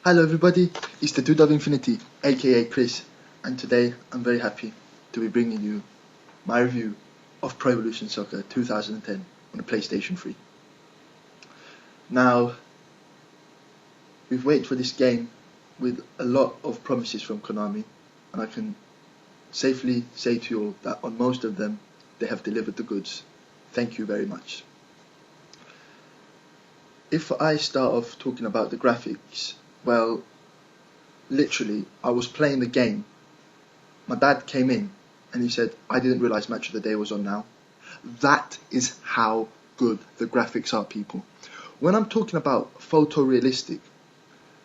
Hello everybody, it's the Dude of Infinity, aka Chris, and today I'm very happy to be bringing you my review of Pro Evolution Soccer 2010 on the PlayStation 3. Now, we've waited for this game with a lot of promises from Konami, and I can safely say to you all that on most of them they have delivered the goods. Thank you very much. If I start off talking about the graphics, well, literally, I was playing the game. My dad came in and he said, I didn't realise Match of the Day was on now. That is how good the graphics are, people. When I'm talking about photorealistic,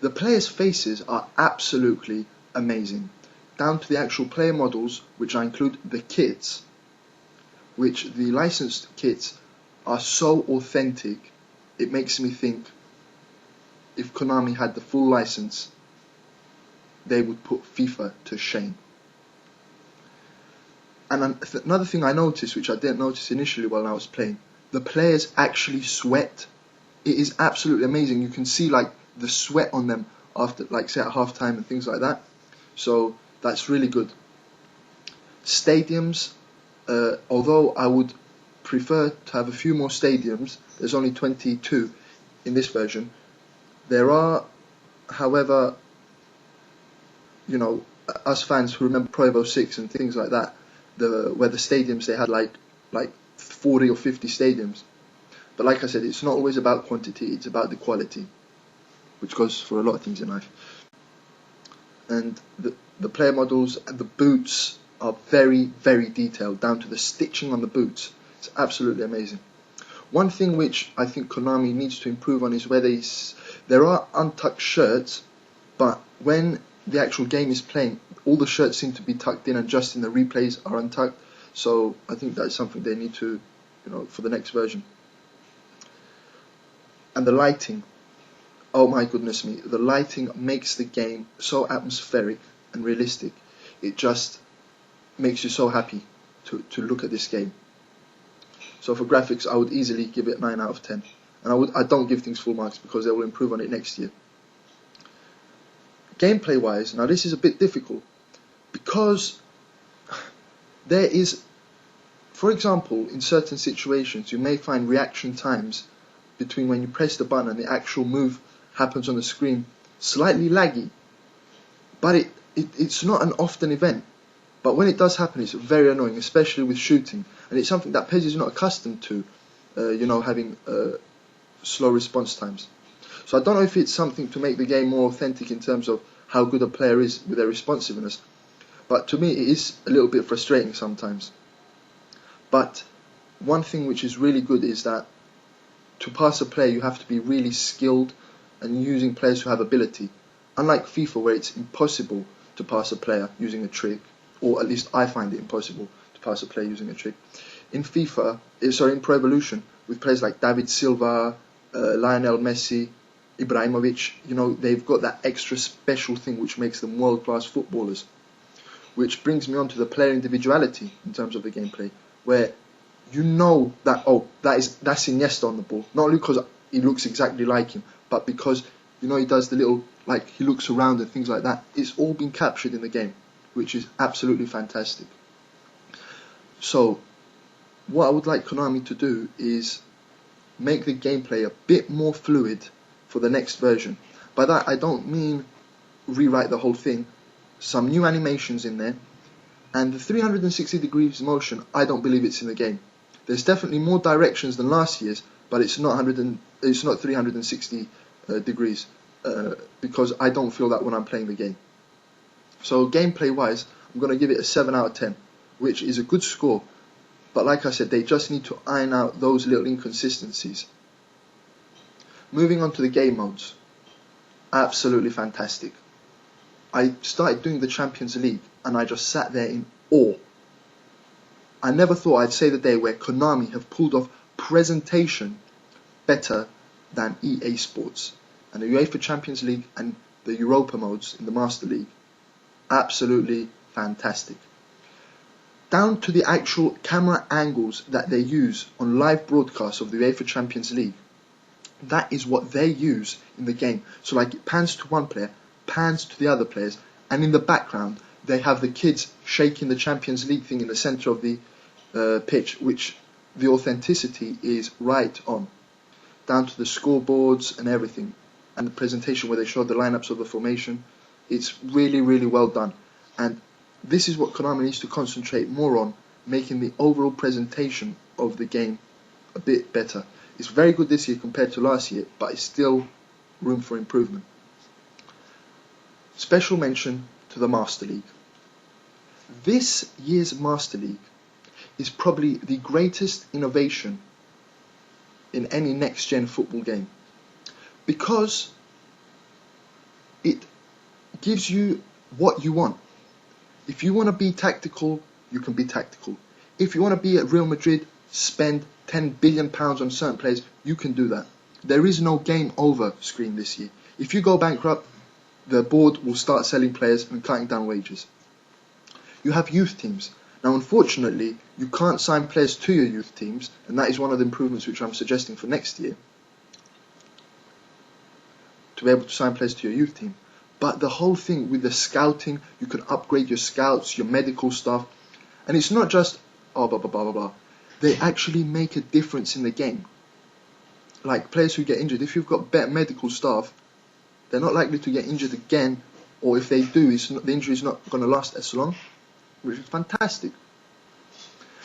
the players' faces are absolutely amazing. Down to the actual player models, which I include the kits, which the licensed kits are so authentic, it makes me think if Konami had the full license, they would put FIFA to shame. And another thing I noticed, which I didn't notice initially while I was playing, the players actually sweat. It is absolutely amazing. You can see like the sweat on them after, like, say at half time and things like that. So that's really good. Stadiums, although I would prefer to have a few more stadiums, there's only 22 in this version. There are, however, you know, us fans who remember Pro Evo 6 and things like that, where the stadiums, they had like 40 or 50 stadiums. But like I said, it's not always about quantity, it's about the quality, which goes for a lot of things in life. And the player models and the boots are very, very detailed, down to the stitching on the boots. It's absolutely amazing. One thing which I think Konami needs to improve on is where there are untucked shirts, but when the actual game is playing, all the shirts seem to be tucked in, and just in the replays are untucked. So I think that's something they need to, for the next version. And the lighting, oh my goodness me, the lighting makes the game so atmospheric and realistic. It just makes you so happy to look at this game. So for graphics, I would easily give it 9 out of 10. And I don't give things full marks because they will improve on it next year. Gameplay wise, now this is a bit difficult because there is, for example, in certain situations you may find reaction times between when you press the button and the actual move happens on the screen slightly laggy, but it's not an often event. But when it does happen, it's very annoying, especially with shooting, and it's something that PES is not accustomed to, having slow response times. So I don't know if it's something to make the game more authentic in terms of how good a player is with their responsiveness, but to me it is a little bit frustrating sometimes. But one thing which is really good is that to pass a player you have to be really skilled and using players who have ability. Unlike FIFA, where it's impossible to pass a player using a trick, or at least I find it impossible to pass a player using a trick. In in Pro Evolution, with players like David Silva, Lionel Messi, Ibrahimovic, they've got that extra special thing which makes them world-class footballers. Which brings me on to the player individuality in terms of the gameplay, where you know that, that's Iniesta on the ball. Not only because he looks exactly like him, but because, he does the little, he looks around and things like that. It's all been captured in the game, which is absolutely fantastic. So, what I would like Konami to do is make the gameplay a bit more fluid for the next version. By that I don't mean rewrite the whole thing. Some new animations in there, and the 360 degrees motion, I don't believe it's in the game. There's definitely more directions than last year's, but it's not 360 degrees, because I don't feel that when I'm playing the game. So gameplay wise, I'm going to give it a 7 out of 10, which is a good score. But like I said, they just need to iron out those little inconsistencies. Moving on to the game modes. Absolutely fantastic. I started doing the Champions League and I just sat there in awe. I never thought I'd say the day where Konami have pulled off presentation better than EA Sports. And the UEFA Champions League and the Europa modes in the Master League, absolutely fantastic. Down to the actual camera angles that they use on live broadcasts of the UEFA Champions League. That is what they use in the game. So like it pans to one player, pans to the other players, and in the background they have the kids shaking the Champions League thing in the center of the pitch, which the authenticity is right on, down to the scoreboards and everything, and the presentation where they show the lineups of the formation. It's really, really well done, and this is what Konami needs to concentrate more on, making the overall presentation of the game a bit better. It's very good this year compared to last year, but it's still room for improvement. Special mention to the Master League. This year's Master League is probably the greatest innovation in any next-gen football game, because it gives you what you want. If you want to be tactical, you can be tactical. If you want to be at Real Madrid, spend £10 billion on certain players, you can do that. There is no game over screen this year. If you go bankrupt, the board will start selling players and cutting down wages. You have youth teams. Now, unfortunately, you can't sign players to your youth teams, and that is one of the improvements which I'm suggesting for next year, to be able to sign players to your youth team. But the whole thing with the scouting, you can upgrade your scouts, your medical staff, and it's not just, oh, blah, blah, blah, blah, blah. They actually make a difference in the game. Like players who get injured, if you've got better medical staff, they're not likely to get injured again, or if they do, the injury is not going to last as long, which is fantastic.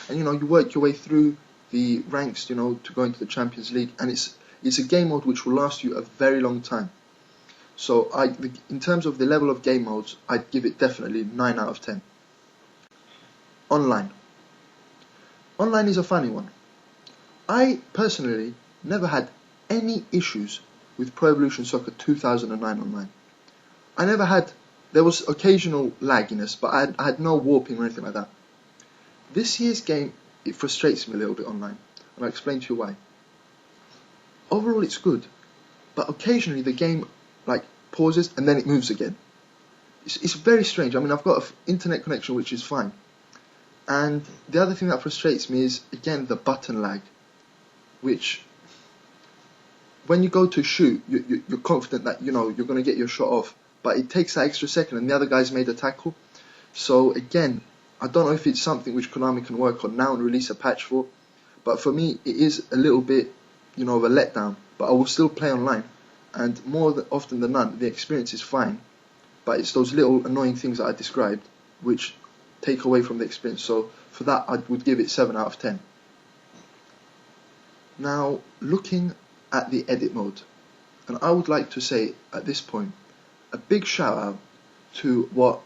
And you work your way through the ranks, to go into the Champions League, and it's a game mode which will last you a very long time. So in terms of the level of game modes, I'd give it definitely 9 out of 10. Online. Online is a funny one. I personally never had any issues with Pro Evolution Soccer 2009 online. There was occasional lagginess, but I had no warping or anything like that. This year's game, it frustrates me a little bit online, and I'll explain to you why. Overall it's good, but occasionally the game pauses and then it moves again. It's very strange. I mean, I've got an internet connection which is fine. And the other thing that frustrates me is, again, the button lag, which, when you go to shoot, you're confident that, you're going to get your shot off, but it takes that extra second and the other guy's made a tackle. So again, I don't know if it's something which Konami can work on now and release a patch for, but for me, it is a little bit, of a letdown, but I will still play online, and more often than not, the experience is fine, but it's those little annoying things that I described, which take away from the experience. So for that, I would give it 7 out of 10. Now, looking at the edit mode, and I would like to say at this point a big shout out to what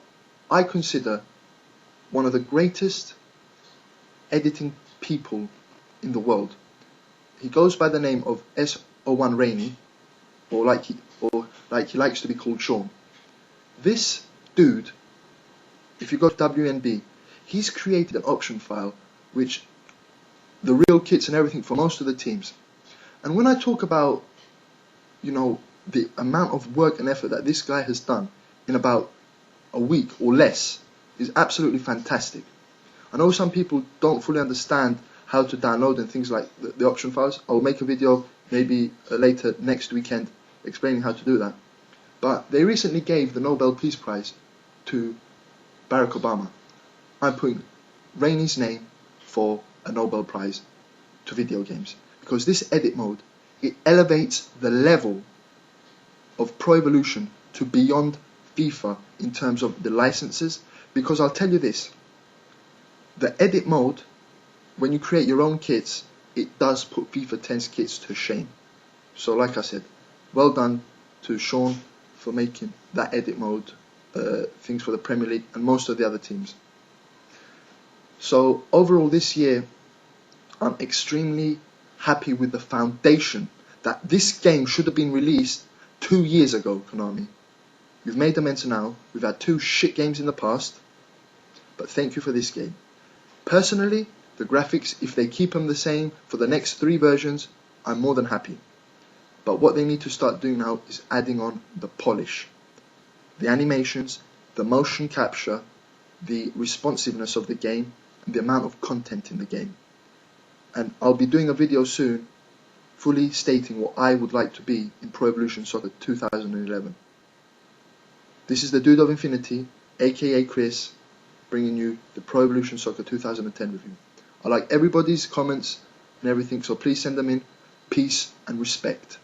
I consider one of the greatest editing people in the world. He goes by the name of S01 Rainey, or like he likes to be called Sean. This dude, if you go to WNB, he's created an option file which the real kits and everything for most of the teams. And when I talk about, the amount of work and effort that this guy has done in about a week or less is absolutely fantastic. I know some people don't fully understand how to download and things like the option files. I'll make a video maybe later next weekend explaining how to do that. But they recently gave the Nobel Peace Prize to Barack Obama. I'm putting Rainey's name for a Nobel Prize to video games, because this edit mode, it elevates the level of Pro Evolution to beyond FIFA in terms of the licenses. Because I'll tell you this, the edit mode, when you create your own kits, it does put FIFA 10's kits to shame. So like I said, well done to Sean for making that edit mode things for the Premier League and most of the other teams. So overall this year, I'm extremely happy with the foundation that this game should have been released 2 years ago, Konami. You've made amends now. We've had 2 shit games in the past, but thank you for this game. Personally, the graphics, if they keep them the same for the next 3 versions, I'm more than happy. But what they need to start doing now is adding on the polish, the animations, the motion capture, the responsiveness of the game, and the amount of content in the game. And I'll be doing a video soon fully stating what I would like to be in Pro Evolution Soccer 2011. This is the Dude of Infinity, aka Chris, bringing you the Pro Evolution Soccer 2010 review. I like everybody's comments and everything, so please send them in. Peace and respect.